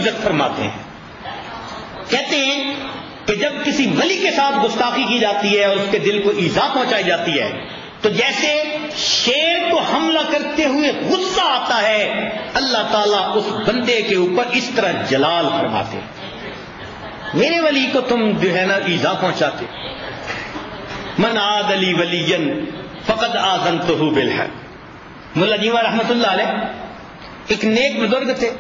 عزت فرماتے ہیں. کہتے ہیں کہ جب کسی ولی کے ساتھ گستاخی کی جاتی ہے اور اس کے دل کو ایذا پہنچائی جاتی ہے تو جیسے شیر کو حملہ کرتے ہوئے غصہ آتا ہے، اللہ تعالیٰ اس بندے کے اوپر اس طرح جلال فرماتے. میرے ولی کو تم جو ہے نا ایذا پہنچاتے. من عاد لی ولیا فقد آذنتہ بالحق. ملا جیواں رحمۃ اللہ علیہ ایک نیک بزرگ تھے.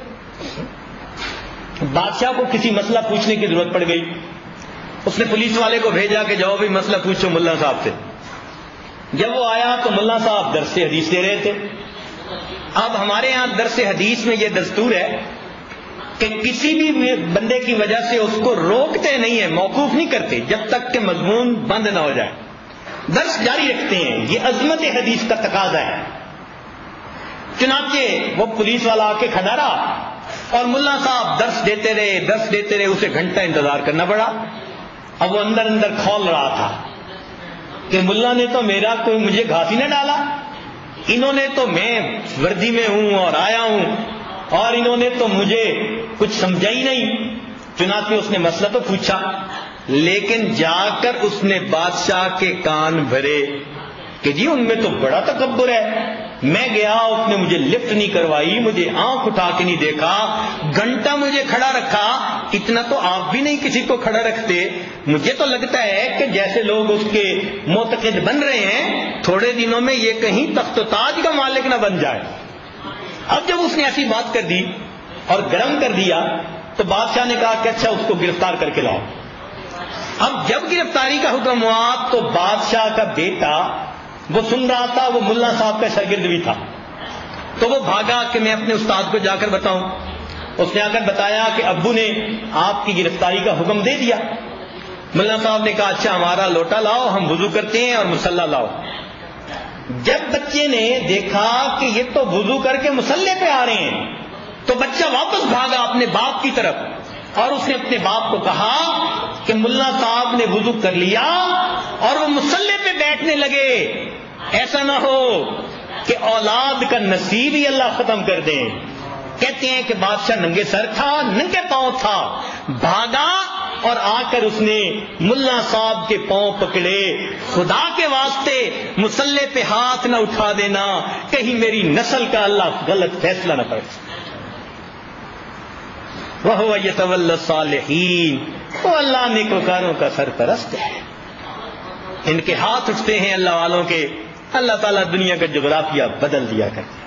بادشاہ کو کسی مسئلہ پوچھنے کی ضرورت پڑ گئی. اس نے پولیس والے کو بھیجا کہ جاؤ بھی مسئلہ پوچھو ملا صاحب سے. جب وہ آیا تو ملا صاحب درس حدیث دے رہے تھے. اب ہمارے ہاں درس حدیث میں یہ دستور ہے کہ کسی بھی بندے کی وجہ سے اس کو روکتے نہیں ہیں، موقوف نہیں کرتے جب تک کہ مضمون بند نہ ہو جائے. درس جاری رکھتے ہیں. یہ عظمت حدیث کا تقاضا ہے. چنانچہ وہ پولیس والا آ کے کھڑا رہا اور ملا صاحب درس دیتے رہے. اسے گھنٹہ انتظار کرنا پڑا. اب وہ اندر اندر کھول رہا تھا کہ ملا نے تو میرا کوئی مجھے گھاسی نہ ڈالا، انہوں نے تو میں وردی میں ہوں اور آیا ہوں اور انہوں نے تو مجھے کچھ سمجھا ہی نہیں. چنانچہ اس نے مسئلہ تو پوچھا، لیکن جا کر اس نے بادشاہ کے کان بھرے کہ جی ان میں تو بڑا تکبر ہے. میں گیا، اس نے مجھے لفٹ نہیں کروائی، مجھے آنکھ اٹھا کے نہیں دیکھا، گھنٹہ مجھے کھڑا رکھا. اتنا تو آپ بھی نہیں کسی کو کھڑا رکھتے. مجھے تو لگتا ہے کہ جیسے لوگ اس کے معتقد بن رہے ہیں تھوڑے دنوں میں یہ کہیں تخت و تاج کا مالک نہ بن جائے. اب جب اس نے ایسی بات کر دی اور گرم کر دیا تو بادشاہ نے کہا کہ اچھا اس کو گرفتار کر کے لاؤ. اب جب گرفتاری کا حکم ہوا تو بادشاہ کا بیٹا وہ سن رہا تھا، وہ ملا صاحب کا شاگرد بھی تھا. تو وہ بھاگا کہ میں اپنے استاد کو جا کر بتاؤں. اس نے آ کر بتایا کہ ابو نے آپ کی گرفتاری کا حکم دے دیا. ملا صاحب نے کہا اچھا ہمارا لوٹا لاؤ، ہم وضو کرتے ہیں اور مصلی لاؤ. جب بچے نے دیکھا کہ یہ تو وضو کر کے مصلی پہ آ رہے ہیں تو بچہ واپس بھاگا اپنے باپ کی طرف اور اس نے اپنے باپ کو کہا کہ ملا صاحب نے وضو کر لیا اور وہ مصلی پہ بیٹھنے لگے. ایسا نہ ہو کہ اولاد کا نصیب ہی اللہ ختم کر دیں. کہتے ہیں کہ بادشاہ ننگے سر تھا، ننگے پاؤں تھا، بھاگا اور آ کر اس نے ملا صاحب کے پاؤں پکڑے. خدا کے واسطے مصلی پہ ہاتھ نہ اٹھا دینا، کہیں میری نسل کا اللہ غلط فیصلہ نہ کرے. وَهُوَ يَتَوَلَّى الصَّالِحِينَ، وہ اللہ نیکوکاروں کا سرپرست ہے. ان کے ہاتھ اٹھتے ہیں اللہ والوں کے. اللہ تعالیٰ دنیا کا جغرافیہ بدل دیا کرتے.